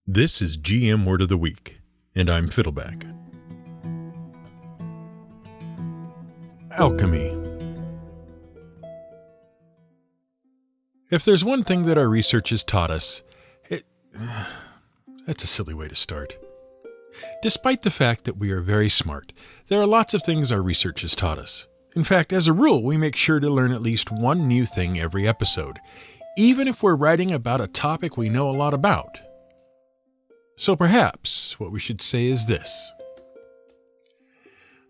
This is GM Word of the Week, and I'm Fiddleback. Alchemy. If there's one thing that our research has taught us, that's a silly way to start. Despite the fact that we are very smart, there are lots of things our research has taught us. In fact, as a rule, we make sure to learn at least one new thing every episode, even if we're writing about a topic we know a lot about. So perhaps what we should say is this.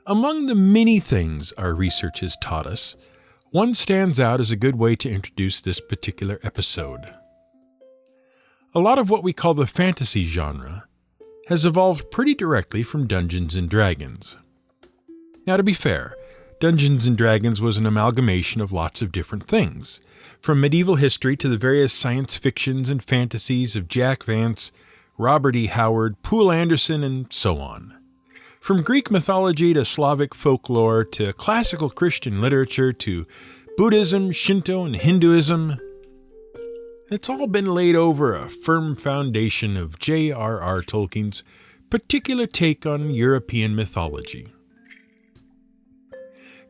Among the many things our research has taught us, one stands out as a good way to introduce this particular episode. A lot of what we call the fantasy genre has evolved pretty directly from Dungeons & Dragons. Now, to be fair, Dungeons & Dragons was an amalgamation of lots of different things, from medieval history to the various science fictions and fantasies of Jack Vance, Robert E. Howard, Poul Anderson, and so on. From Greek mythology to Slavic folklore to classical Christian literature to Buddhism, Shinto, and Hinduism, it's all been laid over a firm foundation of J.R.R. Tolkien's particular take on European mythology.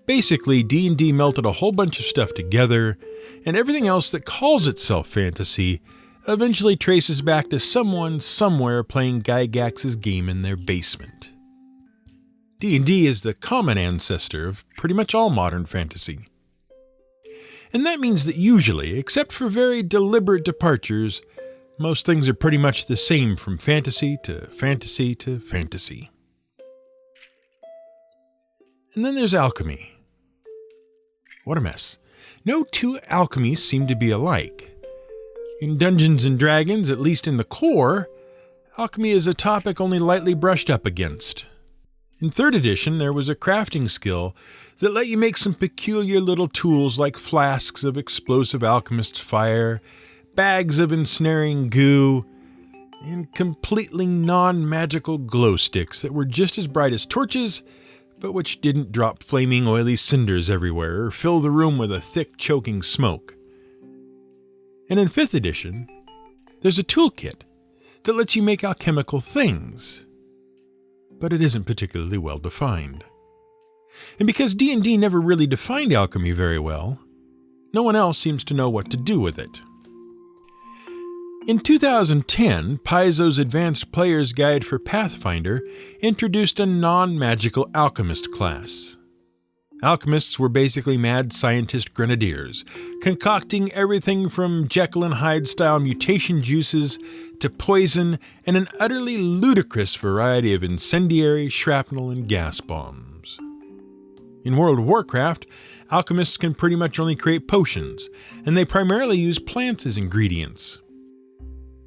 Basically, D&D melted a whole bunch of stuff together, and everything else that calls itself fantasy eventually traces back to someone somewhere playing Gygax's game in their basement. D&D is the common ancestor of pretty much all modern fantasy. And that means that usually, except for very deliberate departures, most things are pretty much the same from fantasy to fantasy to fantasy. And then there's alchemy. What a mess. No two alchemies seem to be alike. In Dungeons & Dragons, at least in the core, alchemy is a topic only lightly brushed up against. In 3rd edition, there was a crafting skill that let you make some peculiar little tools like flasks of explosive alchemist's fire, bags of ensnaring goo, and completely non-magical glow sticks that were just as bright as torches, but which didn't drop flaming oily cinders everywhere or fill the room with a thick choking smoke. And in 5th edition, there's a toolkit that lets you make alchemical things, but it isn't particularly well defined. And because D&D never really defined alchemy very well, no one else seems to know what to do with it. In 2010, Paizo's Advanced Player's Guide for Pathfinder introduced a non-magical alchemist class. Alchemists were basically mad scientist grenadiers, concocting everything from Jekyll and Hyde-style mutation juices to poison and an utterly ludicrous variety of incendiary, shrapnel, and gas bombs. In World of Warcraft, alchemists can pretty much only create potions, and they primarily use plants as ingredients.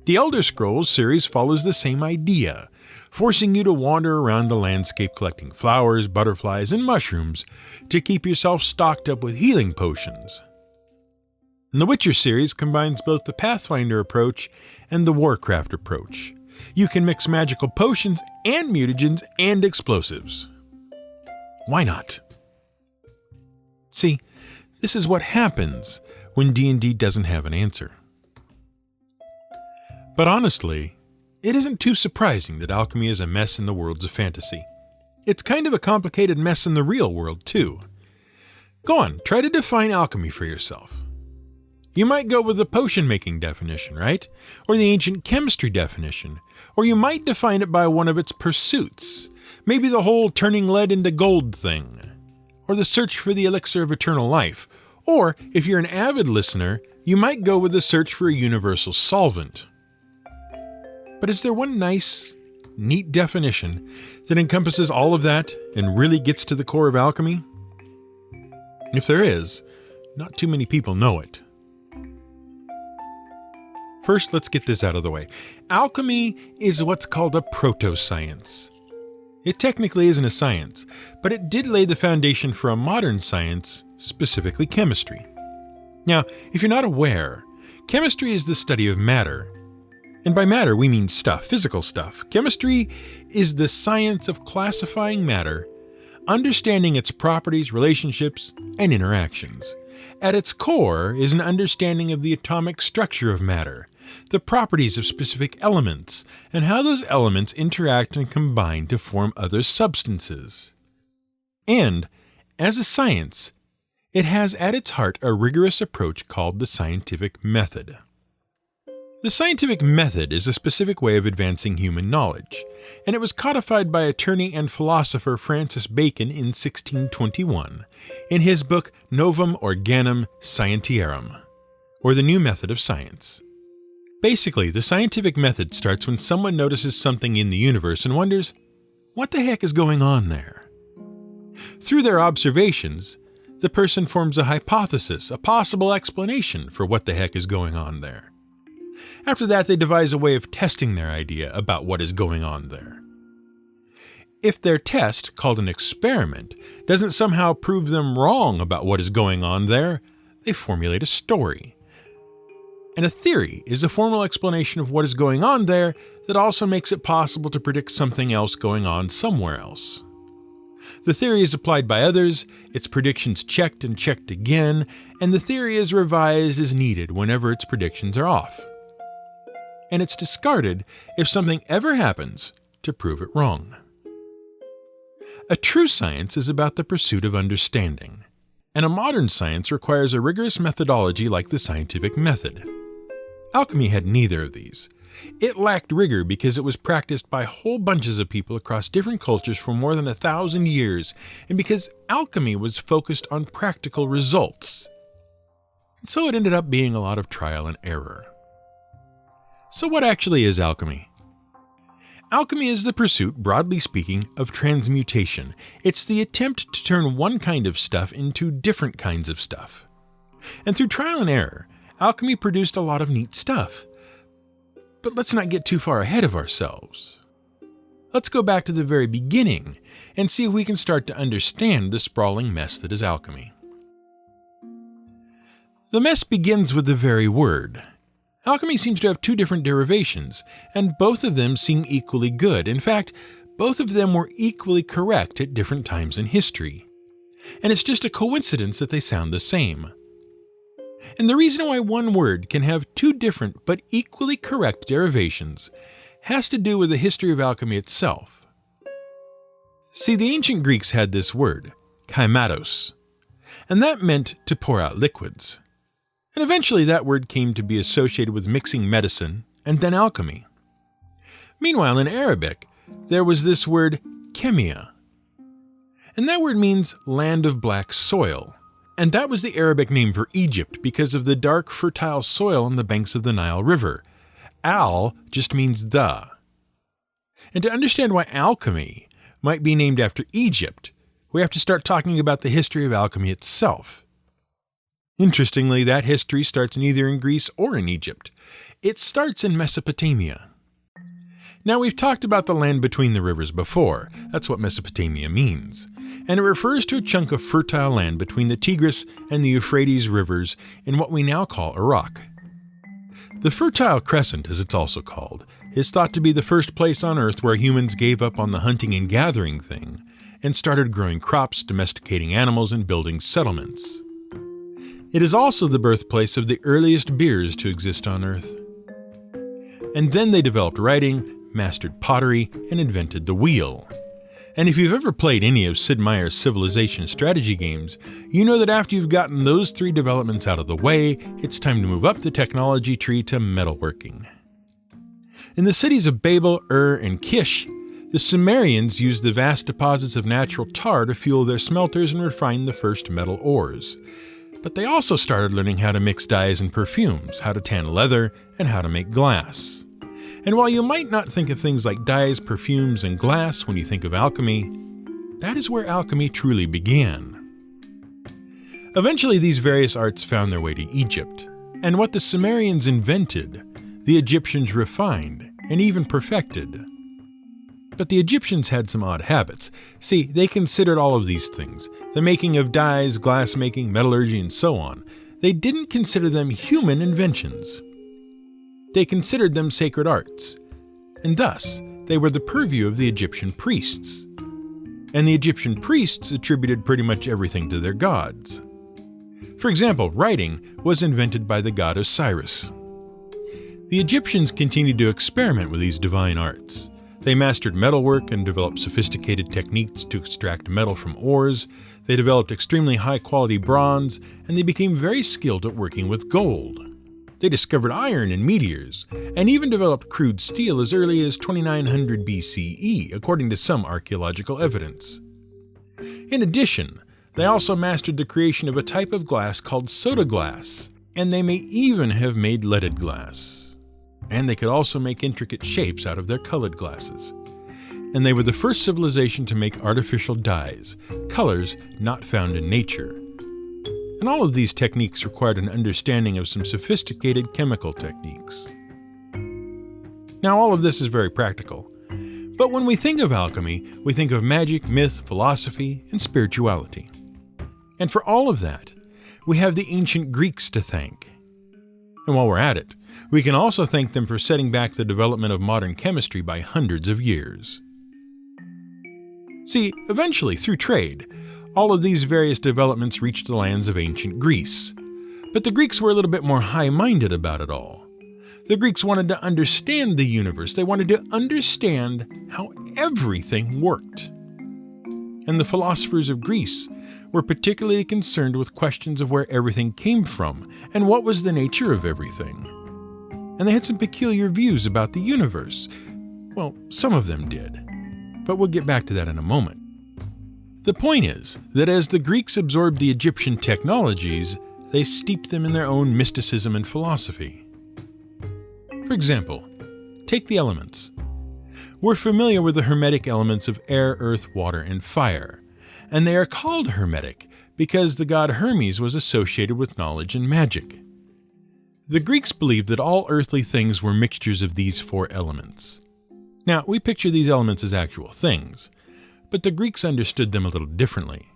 The Elder Scrolls series follows the same idea, forcing you to wander around the landscape collecting flowers, butterflies, and mushrooms to keep yourself stocked up with healing potions. And the Witcher series combines both the Pathfinder approach and the Warcraft approach. You can mix magical potions and mutagens and explosives. Why not? See, this is what happens when D&D doesn't have an answer. But honestly, it isn't too surprising that alchemy is a mess in the worlds of fantasy. It's kind of a complicated mess in the real world, too. Go on, try to define alchemy for yourself. You might go with the potion-making definition, right? Or the ancient chemistry definition. Or you might define it by one of its pursuits. Maybe the whole turning lead into gold thing. Or the search for the elixir of eternal life. Or, if you're an avid listener, you might go with the search for a universal solvent. But is there one nice, neat definition that encompasses all of that and really gets to the core of alchemy? If there is, not too many people know it. First, let's get this out of the way. Alchemy is what's called a proto-science. It technically isn't a science, but it did lay the foundation for a modern science, specifically chemistry. Now, if you're not aware, chemistry is the study of matter. And by matter, we mean stuff, physical stuff. Chemistry is the science of classifying matter, understanding its properties, relationships, and interactions. At its core is an understanding of the atomic structure of matter, the properties of specific elements, and how those elements interact and combine to form other substances. And, as a science, it has at its heart a rigorous approach called the scientific method. The scientific method is a specific way of advancing human knowledge, and it was codified by attorney and philosopher Francis Bacon in 1621 in his book Novum Organum Scientiarum, or the New Method of Science. Basically, the scientific method starts when someone notices something in the universe and wonders, what the heck is going on there? Through their observations, the person forms a hypothesis, a possible explanation for what the heck is going on there. After that, they devise a way of testing their idea about what is going on there. If their test, called an experiment, doesn't somehow prove them wrong about what is going on there, they formulate a story. And a theory is a formal explanation of what is going on there that also makes it possible to predict something else going on somewhere else. The theory is applied by others, its predictions checked and checked again, and the theory is revised as needed whenever its predictions are off. And it's discarded if something ever happens to prove it wrong. A true science is about the pursuit of understanding, and a modern science requires a rigorous methodology like the scientific method. Alchemy had neither of these. It lacked rigor because it was practiced by whole bunches of people across different cultures for more than 1,000 years, and because alchemy was focused on practical results. And so it ended up being a lot of trial and error. So what actually is alchemy? Alchemy is the pursuit, broadly speaking, of transmutation. It's the attempt to turn one kind of stuff into different kinds of stuff. And through trial and error, alchemy produced a lot of neat stuff. But let's not get too far ahead of ourselves. Let's go back to the very beginning and see if we can start to understand the sprawling mess that is alchemy. The mess begins with the very word. Alchemy seems to have two different derivations, and both of them seem equally good. In fact, both of them were equally correct at different times in history. And it's just a coincidence that they sound the same. And the reason why one word can have two different but equally correct derivations has to do with the history of alchemy itself. See, the ancient Greeks had this word, kaimatos, and that meant to pour out liquids. And eventually that word came to be associated with mixing medicine and then alchemy. Meanwhile, in Arabic, there was this word chemia. And that word means land of black soil. And that was the Arabic name for Egypt because of the dark, fertile soil on the banks of the Nile River. Al just means the. And to understand why alchemy might be named after Egypt, we have to start talking about the history of alchemy itself. Interestingly, that history starts neither in Greece or in Egypt. It starts in Mesopotamia. Now, we've talked about the land between the rivers before. That's what Mesopotamia means. And it refers to a chunk of fertile land between the Tigris and the Euphrates rivers in what we now call Iraq. The Fertile Crescent, as it's also called, is thought to be the first place on Earth where humans gave up on the hunting and gathering thing and started growing crops, domesticating animals, and building settlements. It is also the birthplace of the earliest beers to exist on Earth. And then they developed writing, mastered pottery, and invented the wheel. And if you've ever played any of Sid Meier's Civilization strategy games, you know that after you've gotten those three developments out of the way, it's time to move up the technology tree to metalworking. In the cities of Babel, Ur, and Kish, the Sumerians used the vast deposits of natural tar to fuel their smelters and refine the first metal ores. But they also started learning how to mix dyes and perfumes, how to tan leather, and how to make glass. And while you might not think of things like dyes, perfumes, and glass when you think of alchemy, that is where alchemy truly began. Eventually, these various arts found their way to Egypt, and what the Sumerians invented, the Egyptians refined and even perfected. But the Egyptians had some odd habits. See, they considered all of these things, the making of dyes, glass-making, metallurgy, and so on. They didn't consider them human inventions. They considered them sacred arts, and thus they were the purview of the Egyptian priests. And the Egyptian priests attributed pretty much everything to their gods. For example, writing was invented by the god Osiris. The Egyptians continued to experiment with these divine arts. They mastered metalwork and developed sophisticated techniques to extract metal from ores. They developed extremely high-quality bronze, and they became very skilled at working with gold. They discovered iron in meteors, and even developed crude steel as early as 2900 BCE, according to some archaeological evidence. In addition, they also mastered the creation of a type of glass called soda glass, and they may even have made leaded glass. And they could also make intricate shapes out of their colored glasses. And they were the first civilization to make artificial dyes, colors not found in nature. And all of these techniques required an understanding of some sophisticated chemical techniques. Now, all of this is very practical. But when we think of alchemy, we think of magic, myth, philosophy, and spirituality. And for all of that, we have the ancient Greeks to thank. And while we're at it, we can also thank them for setting back the development of modern chemistry by hundreds of years. See, eventually, through trade, all of these various developments reached the lands of ancient Greece. But the Greeks were a little bit more high-minded about it all. The Greeks wanted to understand the universe. They wanted to understand how everything worked. And the philosophers of Greece were particularly concerned with questions of where everything came from and what was the nature of everything. And they had some peculiar views about the universe. Well, some of them did. But we'll get back to that in a moment. The point is that as the Greeks absorbed the Egyptian technologies, they steeped them in their own mysticism and philosophy. For example, take the elements. We're familiar with the hermetic elements of air, earth, water, and fire, and they are called hermetic because the god Hermes was associated with knowledge and magic. The Greeks believed that all earthly things were mixtures of these four elements. Now, we picture these elements as actual things, but the Greeks understood them a little differently.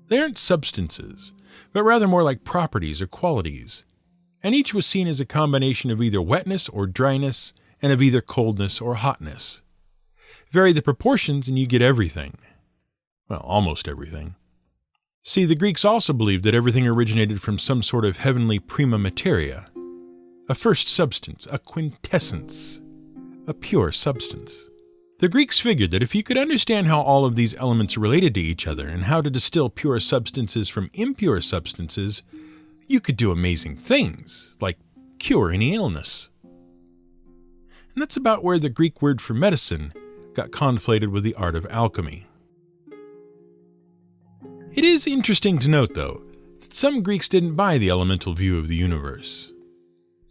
They aren't substances, but rather more like properties or qualities, and each was seen as a combination of either wetness or dryness and of either coldness or hotness. Vary the proportions and you get everything. Well, almost everything. See, the Greeks also believed that everything originated from some sort of heavenly prima materia, a first substance, a quintessence, a pure substance. The Greeks figured that if you could understand how all of these elements related to each other and how to distill pure substances from impure substances, you could do amazing things, like cure any illness. And that's about where the Greek word for medicine got conflated with the art of alchemy. It is interesting to note, though, that some Greeks didn't buy the elemental view of the universe.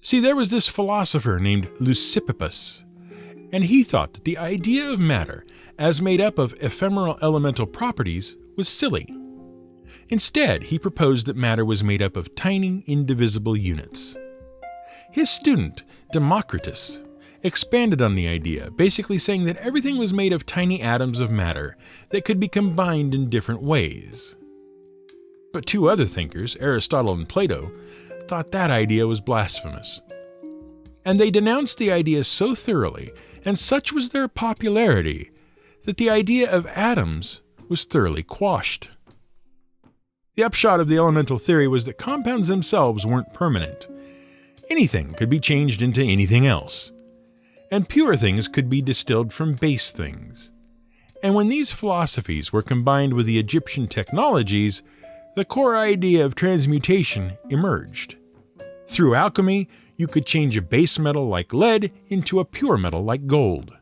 See, there was this philosopher named Leucippus, and he thought that the idea of matter, as made up of ephemeral elemental properties, was silly. Instead, he proposed that matter was made up of tiny, indivisible units. His student, Democritus, expanded on the idea, basically saying that everything was made of tiny atoms of matter that could be combined in different ways. But two other thinkers, Aristotle and Plato, thought that idea was blasphemous. And they denounced the idea so thoroughly, and such was their popularity, that the idea of atoms was thoroughly quashed. The upshot of the elemental theory was that compounds themselves weren't permanent. Anything could be changed into anything else. And pure things could be distilled from base things. And when these philosophies were combined with the Egyptian technologies, the core idea of transmutation emerged. Through alchemy, you could change a base metal like lead into a pure metal like gold.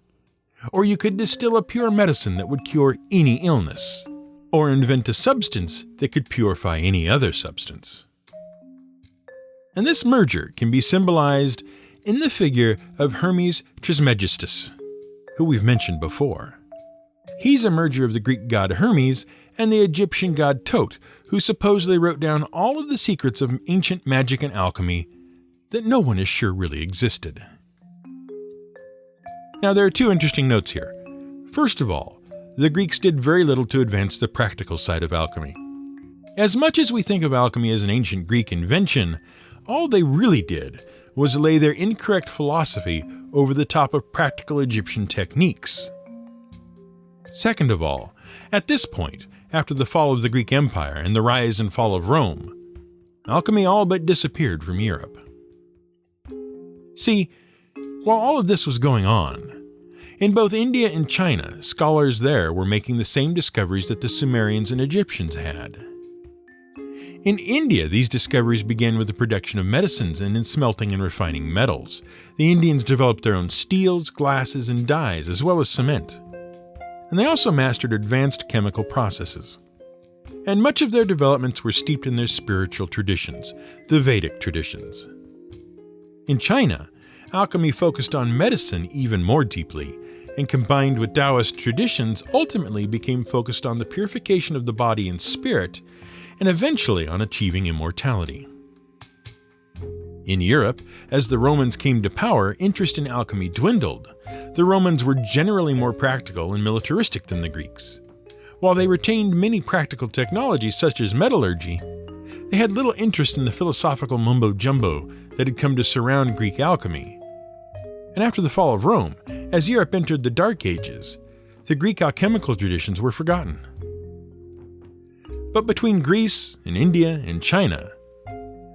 Or you could distill a pure medicine that would cure any illness. Or invent a substance that could purify any other substance. And this merger can be symbolized in the figure of Hermes Trismegistus, who we've mentioned before. He's a merger of the Greek god Hermes and the Egyptian god Thoth, who supposedly wrote down all of the secrets of ancient magic and alchemy that no one is sure really existed. Now, there are two interesting notes here. First of all, the Greeks did very little to advance the practical side of alchemy. As much as we think of alchemy as an ancient Greek invention, all they really did was lay their incorrect philosophy over the top of practical Egyptian techniques. Second of all, at this point, after the fall of the Greek Empire and the rise and fall of Rome, alchemy all but disappeared from Europe. See, While all of this was going on, in both India and China, scholars there were making the same discoveries that the Sumerians and Egyptians had. In India, these discoveries began with the production of medicines and in smelting and refining metals. The Indians developed their own steels, glasses, and dyes, as well as cement. And they also mastered advanced chemical processes. And much of their developments were steeped in their spiritual traditions, the Vedic traditions. In China, alchemy focused on medicine even more deeply, and combined with Taoist traditions, ultimately became focused on the purification of the body and spirit, and eventually on achieving immortality. In Europe, as the Romans came to power, interest in alchemy dwindled. The Romans were generally more practical and militaristic than the Greeks. While they retained many practical technologies such as metallurgy, they had little interest in the philosophical mumbo-jumbo that had come to surround Greek alchemy. And after the fall of Rome, as Europe entered the Dark Ages, the Greek alchemical traditions were forgotten. But between Greece and India and China,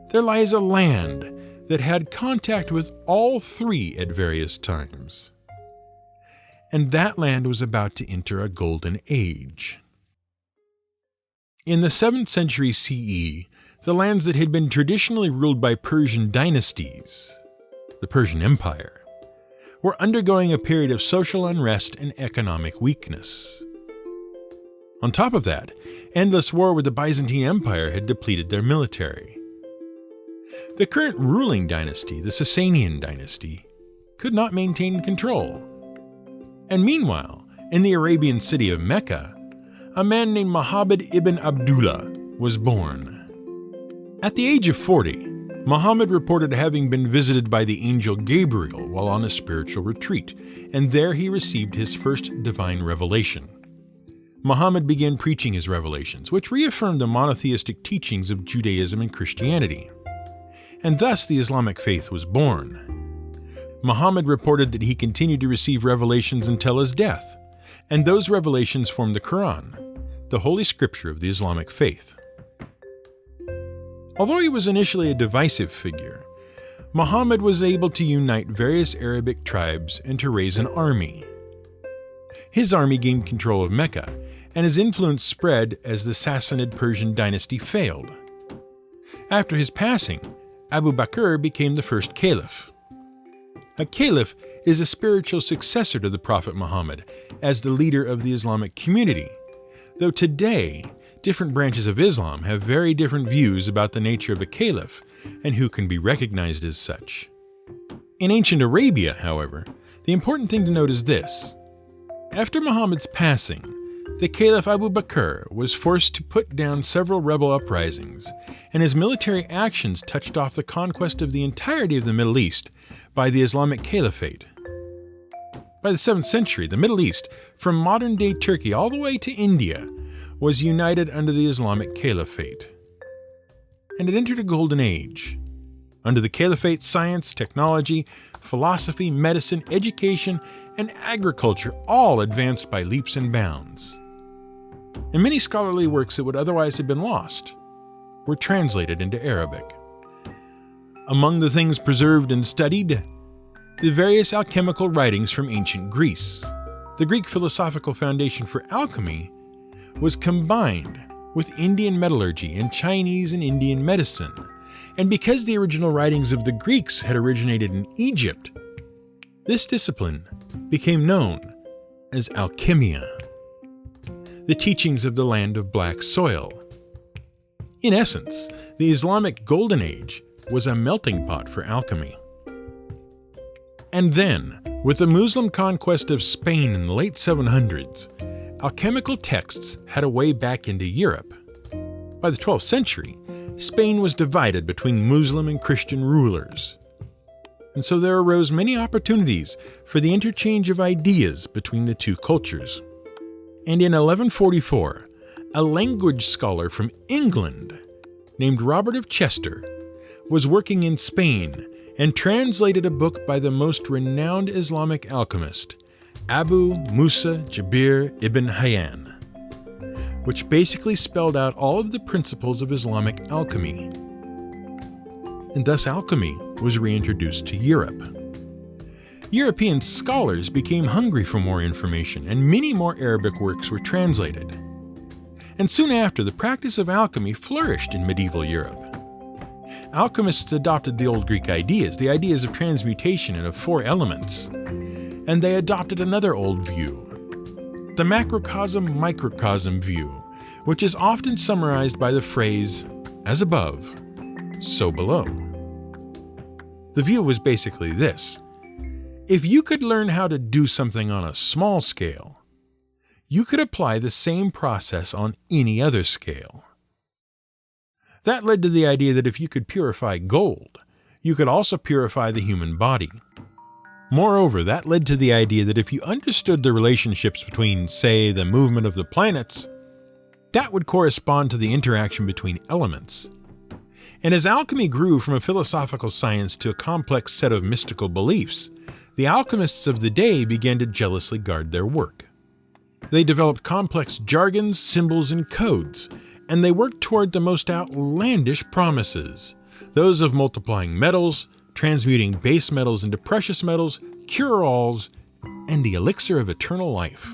there lies a land that had contact with all three at various times. And that land was about to enter a golden age. In the 7th century CE, the lands that had been traditionally ruled by Persian dynasties, the Persian Empire, were undergoing a period of social unrest and economic weakness. On top of that, endless war with the Byzantine Empire had depleted their military. The current ruling dynasty, the Sasanian dynasty, could not maintain control. And meanwhile, in the Arabian city of Mecca, a man named Muhammad ibn Abdullah was born. At the age of 40, Muhammad reported having been visited by the angel Gabriel while on a spiritual retreat, and there he received his first divine revelation. Muhammad began preaching his revelations, which reaffirmed the monotheistic teachings of Judaism and Christianity. And thus the Islamic faith was born. Muhammad reported that he continued to receive revelations until his death, and those revelations formed the Quran, the holy scripture of the Islamic faith. Although he was initially a divisive figure, Muhammad was able to unite various Arabic tribes and to raise an army. His army gained control of Mecca, and his influence spread as the Sassanid Persian dynasty failed. After his passing, Abu Bakr became the first caliph. A caliph is a spiritual successor to the Prophet Muhammad as the leader of the Islamic community, though today, different branches of Islam have very different views about the nature of a caliph and who can be recognized as such. In ancient Arabia, however, the important thing to note is this. After Muhammad's passing, the Caliph Abu Bakr was forced to put down several rebel uprisings, and his military actions touched off the conquest of the entirety of the Middle East by the Islamic Caliphate. By the 7th century, the Middle East, from modern-day Turkey all the way to India, was united under the Islamic Caliphate. And it entered a golden age. Under the Caliphate, science, technology, philosophy, medicine, education, and agriculture all advanced by leaps and bounds. And many scholarly works that would otherwise have been lost were translated into Arabic. Among the things preserved and studied, the various alchemical writings from ancient Greece. The Greek philosophical foundation for alchemy was combined with Indian metallurgy and Chinese and Indian medicine. And because the original writings of the Greeks had originated in Egypt, this discipline became known as Alchemia, the teachings of the land of black soil. In essence, the Islamic Golden Age was a melting pot for alchemy. And then, with the Muslim conquest of Spain in the late 700s, alchemical texts had a way back into Europe. By the 12th century, Spain was divided between Muslim and Christian rulers. And so there arose many opportunities for the interchange of ideas between the two cultures. And in 1144, a language scholar from England named Robert of Chester was working in Spain and translated a book by the most renowned Islamic alchemist, Abu Musa Jabir ibn Hayyan, which basically spelled out all of the principles of Islamic alchemy. And thus alchemy was reintroduced to Europe. European scholars became hungry for more information, and many more Arabic works were translated. And soon after, the practice of alchemy flourished in medieval Europe. Alchemists adopted the old Greek ideas, the ideas of transmutation and of four elements, and they adopted another old view, the macrocosm-microcosm view, which is often summarized by the phrase, as above, so below. The view was basically this: if you could learn how to do something on a small scale, you could apply the same process on any other scale. That led to the idea that if you could purify gold, you could also purify the human body. Moreover, that led to the idea that if you understood the relationships between, say, the movement of the planets, that would correspond to the interaction between elements. And as alchemy grew from a philosophical science to a complex set of mystical beliefs, the alchemists of the day began to jealously guard their work. They developed complex jargons, symbols, and codes, and they worked toward the most outlandish promises, those of multiplying metals, transmuting base metals into precious metals, cure-alls, and the elixir of eternal life.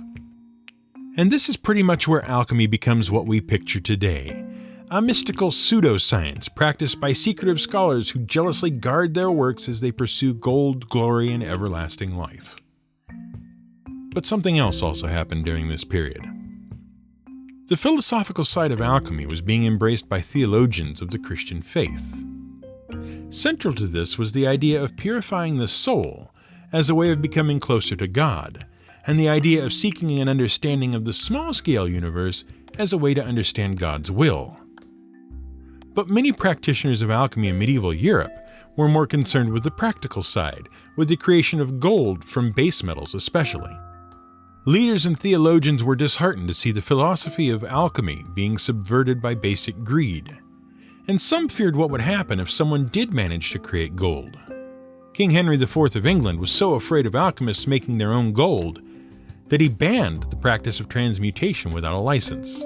And this is pretty much where alchemy becomes what we picture today, a mystical pseudoscience practiced by secretive scholars who jealously guard their works as they pursue gold, glory, and everlasting life. But something else also happened during this period. The philosophical side of alchemy was being embraced by theologians of the Christian faith. Central to this was the idea of purifying the soul as a way of becoming closer to God, and the idea of seeking an understanding of the small-scale universe as a way to understand God's will. But many practitioners of alchemy in medieval Europe were more concerned with the practical side, with the creation of gold from base metals especially. Leaders and theologians were disheartened to see the philosophy of alchemy being subverted by basic greed, and some feared what would happen if someone did manage to create gold. King Henry IV of England was so afraid of alchemists making their own gold that he banned the practice of transmutation without a license.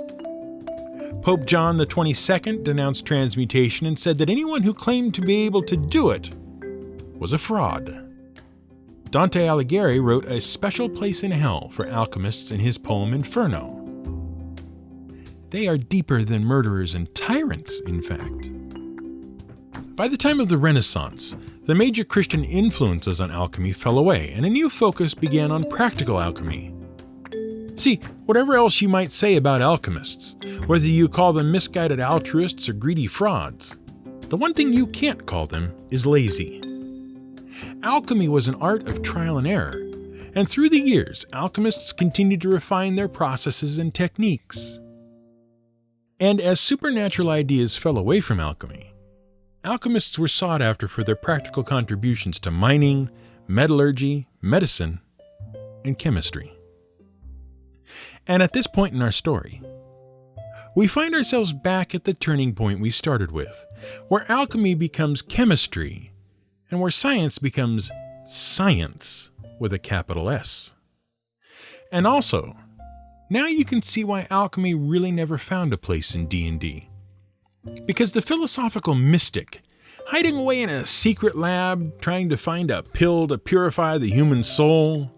Pope John XXII denounced transmutation and said that anyone who claimed to be able to do it was a fraud. Dante Alighieri wrote A Special Place in Hell for alchemists in his poem Inferno. They are deeper than murderers and tyrants, in fact. By the time of the Renaissance, the major Christian influences on alchemy fell away, and a new focus began on practical alchemy. See, whatever else you might say about alchemists, whether you call them misguided altruists or greedy frauds, the one thing you can't call them is lazy. Alchemy was an art of trial and error, and through the years, alchemists continued to refine their processes and techniques. And as supernatural ideas fell away from alchemy, alchemists were sought after for their practical contributions to mining, metallurgy, medicine, and chemistry. And at this point in our story, we find ourselves back at the turning point we started with, where alchemy becomes chemistry, and where science becomes science with a capital S. And also, now you can see why alchemy really never found a place in D&D. Because the philosophical mystic, hiding away in a secret lab trying to find a pill to purify the human soul,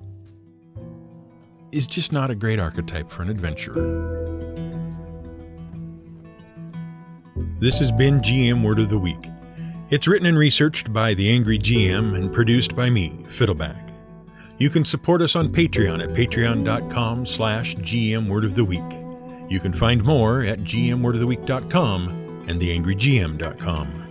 is just not a great archetype for an adventurer. This has been GM Word of the Week. It's written and researched by The Angry GM and produced by me, Fiddleback. You can support us on Patreon at patreon.com/GMWordOfTheWeek. You can find more at gmwordoftheweek.com and theangrygm.com.